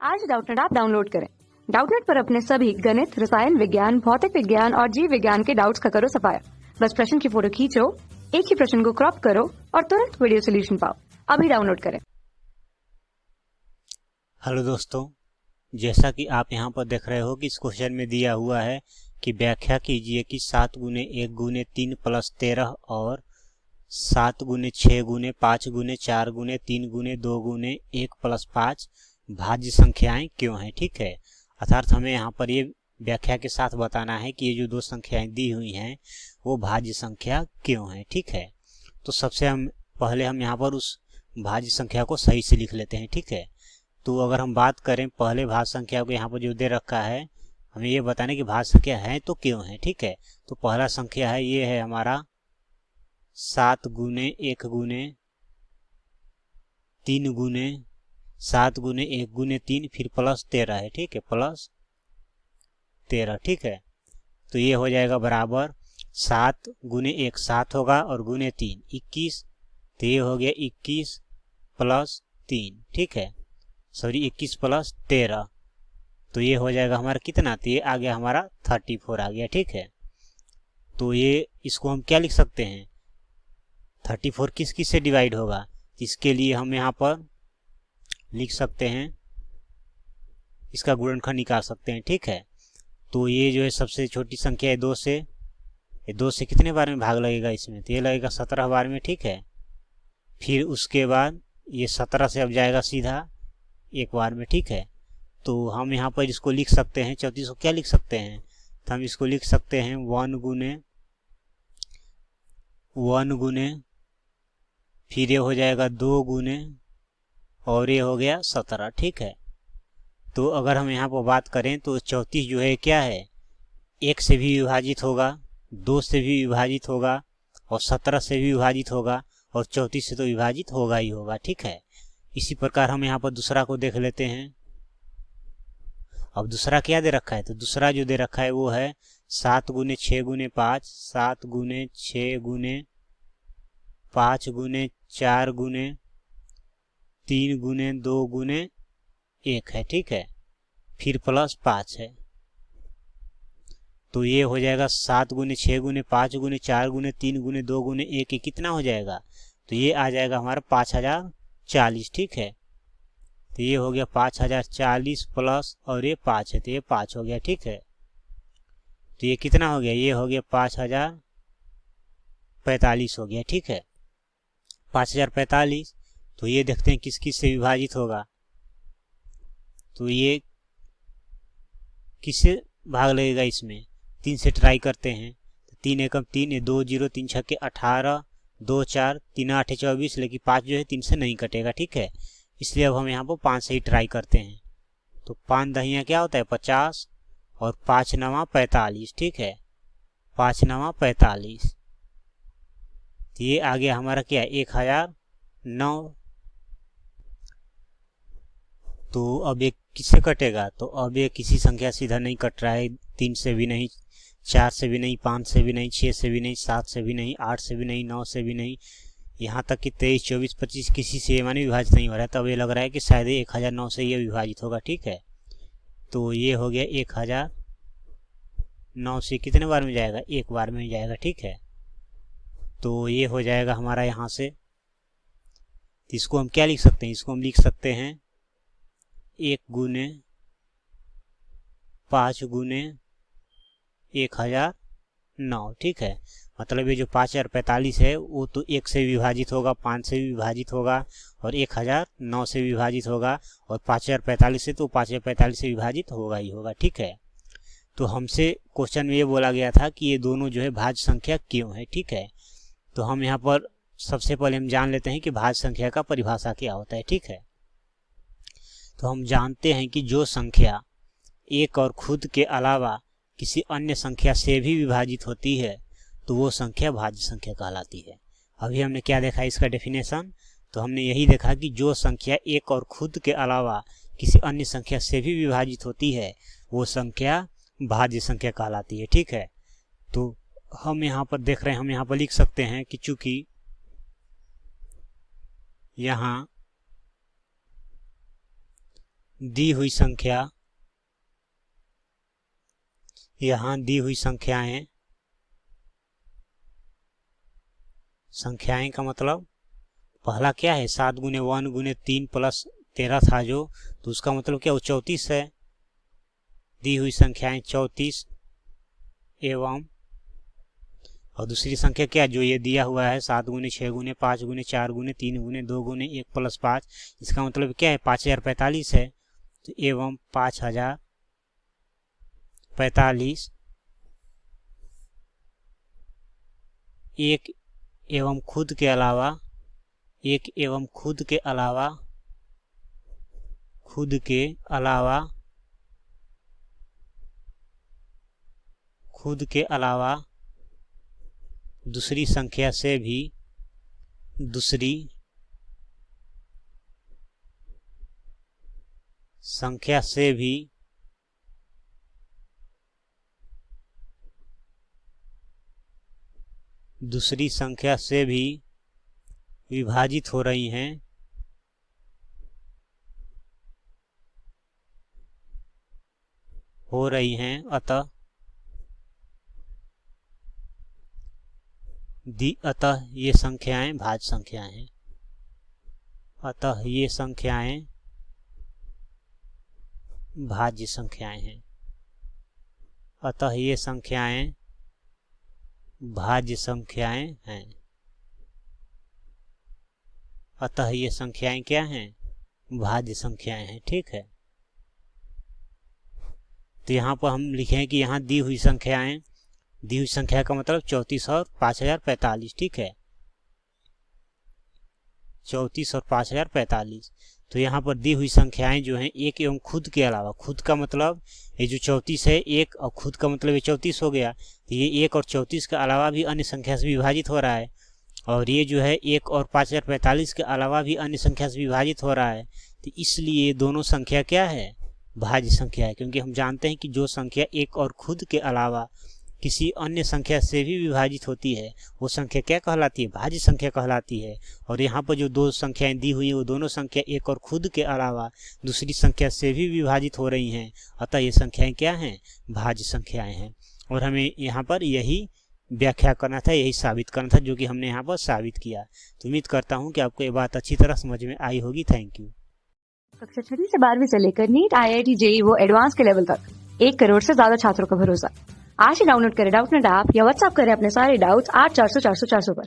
आज Doubtnut app download करें। Doubtnut पर अपने सभी गणित, रसायन विज्ञान, भौतिक विज्ञान और जीव विज्ञान के डाउट्स का करो सफाया। बस प्रश्न की फोटो खींचो, एक ही प्रश्न को क्रॉप करो और तुरंत वीडियो सोल्यूशन पाओ। अभी डाउनलोड करें। हेलो दोस्तों, जैसा कि आप यहाँ पर देख रहे हो कि इस क्वेश्चन में दिया हुआ है कि व्याख्या कीजिए कि 7 गुने 1 गुने 3 प्लस 13 और 7 गुने 6 गुने 5 गुने 4 गुने 3 गुने 2 गुने 1 प्लस 5 भाज्य संख्याएं क्यों हैं। ठीक है, अर्थात हमें यहाँ पर ये व्याख्या के साथ बताना है कि ये जो दो संख्याएं दी हुई हैं वो भाज्य संख्या क्यों है। ठीक है, तो सबसे पहले हम यहाँ पर उस भाज्य संख्या को सही से लिख लेते हैं। ठीक है, तो अगर हम बात करें पहले भाज्य संख्या को यहाँ पर जो दे रखा है, हमें ये बताने की भाज्य संख्या है तो क्यों है। ठीक है, तो पहला संख्या है, ये है हमारा 7 गुने 1 गुने 3 गुने 7 गुने 1 गुने 3 फिर प्लस 13 है। ठीक है, प्लस 13। ठीक है, तो ये हो जाएगा बराबर 7 गुने 1 7 होगा और गुने 3 21, तो ये हो गया 21 प्लस 3। ठीक है, सॉरी 21 प्लस 13, तो ये हो जाएगा हमारा कितना, तो ये आ गया हमारा 34 आ गया। ठीक है, तो ये इसको हम क्या लिख सकते हैं, 34 किस किस से डिवाइड होगा, इसके लिए हम यहाँ पर लिख सकते हैं, इसका गुणनखंड निकाल सकते हैं। ठीक है, तो ये जो है सबसे छोटी संख्या है 2 से, ये 2 से कितने बार में भाग लगेगा इसमें, तो ये लगेगा 17 बार में। ठीक है, फिर उसके बाद ये 17 से अब जाएगा सीधा एक बार में। ठीक है, तो हम यहाँ पर इसको लिख सकते हैं 34 को क्या लिख सकते हैं, तो हम इसको लिख सकते हैं 1 गुने फिर ये हो जाएगा 2 गुने और ये हो गया 17। ठीक है, तो अगर हम यहाँ पर बात करें तो 34 जो है क्या है, 1 से भी विभाजित होगा, 2 से भी विभाजित होगा और 17 से भी विभाजित होगा और 34 से तो विभाजित होगा ही होगा। ठीक है, इसी प्रकार हम यहाँ पर दूसरा को देख लेते हैं। अब दूसरा क्या दे रखा है, तो दूसरा जो दे रखा है वो है 7 गुने 6 गुने 5 7 गुने 6 गुने 5 गुने 4 गुने 3 गुने 2 गुने 1 है। ठीक है, फिर प्लस 5 है, तो ये हो जाएगा 7 गुने 6 गुने 5 गुने 4 गुने 3 गुने 2 गुने 1, ये कितना हो जाएगा, तो ये आ जाएगा हमारा 5040। ठीक है, तो ये हो गया 5040 प्लस और ये 5 है, तो ये 5 हो गया। ठीक है, तो ये कितना हो गया, ये हो गया 5045 हो गया। ठीक है, 5045, तो ये देखते हैं किस किस से विभाजित होगा, तो ये किससे भाग लगेगा, इसमें 3 से ट्राई करते हैं, तो 3 एकम 3 2 0 3 छक्के 18 2 4 3 8 24, लेकिन 5 जो है 3 से नहीं कटेगा। ठीक है, इसलिए अब हम यहाँ पर 5 से ही ट्राई करते हैं, तो 5 दहिया क्या होता है 50 और 5 नवा 45। ठीक है, 5 नवा 45, तो ये आ गया हमारा क्या 1009। तो अब ये किससे कटेगा, तो अब ये किसी संख्या सीधा नहीं कट रहा है, 3 से भी नहीं, 4 से भी नहीं, 5 से भी नहीं, 6 से भी नहीं, 7 से भी नहीं, 8 से भी नहीं, 9 से भी नहीं, यहाँ तक कि 23 24 25 किसी से माने विभाजित नहीं हो रहा है। तब ये लग रहा है कि शायद 1009 से ये विभाजित होगा। ठीक है, तो ये हो गया 1009 से कितने बार में जाएगा, एक बार में जाएगा। ठीक है, तो ये हो जाएगा हमारा यहाँ से, तो इसको हम क्या लिख सकते हैं, इसको हम लिख सकते हैं 1 गुने 5 गुने 1009। ठीक है, मतलब ये जो 5045 है वो तो 1 से विभाजित होगा, 5 से भी विभाजित होगा और 1009 से विभाजित होगा, और 5045 से तो 5045 से विभाजित होगा ही होगा। ठीक है, तो हमसे क्वेश्चन में ये बोला गया था कि ये दोनों जो है भाज्य संख्या क्यों है। ठीक है, तो हम यहाँ पर सबसे पहले हम जान लेते हैं कि भाज्य संख्या का परिभाषा क्या होता है। ठीक है, तो हम जानते हैं कि जो संख्या एक और खुद के अलावा किसी अन्य संख्या से भी विभाजित होती है तो वो संख्या भाज्य संख्या कहलाती है। अभी हमने क्या देखा इसका डेफिनेशन, तो हमने यही देखा कि जो संख्या एक और खुद के अलावा किसी अन्य संख्या से भी विभाजित होती है वो संख्या भाज्य संख्या कहलाती है। ठीक है, तो हम यहाँ पर देख रहे हैं, हम यहाँ पर लिख सकते हैं कि चूंकि यहाँ दी हुई संख्या, यहाँ दी हुई संख्याएं, संख्याएं का मतलब पहला क्या है 7 गुने 1 गुने 3 प्लस 13 था जो, तो उसका मतलब क्या वो 34 है। दी हुई संख्याएं 34 एवं, और दूसरी संख्या क्या जो ये दिया हुआ है 7 गुने 6 गुने 5 गुने 4 गुने 3 गुने 2 गुने 1 प्लस 5, इसका मतलब क्या है 5045 है। तो एवं 5045 एक एवं खुद के अलावा, एक एवं खुद के अलावा, खुद के अलावा, खुद के अलावा दूसरी संख्या से भी, दूसरी संख्या से भी दूसरी संख्या से भी विभाजित हो रही हैं, अतः ये संख्याएं भाज्य संख्याएं हैं। अतः ये संख्याएं भाज्य संख्याएं हैं। अतः ये संख्याएं भाज्य संख्याएं हैं। अतः ये संख्याएं क्या हैं? भाज्य संख्याएं हैं। ठीक है, तो यहाँ पर हम लिखें कि यहाँ दी हुई संख्याएं, दी हुई संख्या का मतलब 34 और 5045। ठीक है, 34 और 5045। तो यहाँ पर दी हुई संख्याएं जो हैं एक एवं खुद के अलावा, खुद का मतलब ये जो 34 है एक, और खुद का मतलब ये 34 हो गया, तो ये 1 और 34 के अलावा भी अन्य संख्या से विभाजित हो रहा है, और ये जो है 1 और 5045 के अलावा भी अन्य संख्या से विभाजित हो रहा है। तो इसलिए ये दोनों संख्या क्या है? भाज्य संख्या है, क्योंकि हम जानते हैं कि जो संख्या एक और खुद के अलावा किसी अन्य संख्या से भी विभाजित होती है वो संख्या क्या कहलाती है? भाज्य संख्या कहलाती है। और यहाँ पर जो दो संख्याएं दी हुई हैं वो दोनों संख्या एक और खुद के अलावा दूसरी संख्या से भी विभाजित हो रही हैं, अतः ये संख्याएं क्या हैं? भाज्य संख्याएं हैं। और हमें यहाँ पर यही व्याख्या करना था, यही साबित करना था, जो कि हमने यहाँ पर साबित किया। तो उम्मीद करता हूँ कि आपको ये बात अच्छी तरह समझ में आई होगी। Thank you. कक्षा 6 से 12वीं से लेकर नीट, IIT, JEE वो एडवांस के लेवल तक 1 करोड़ से ज्यादा छात्रों का भरोसा। आज ही डाउनलोड करें डाउटनेट ऐप या व्हाट्सएप करें अपने सारे डाउट्स 8400 400 400 पर।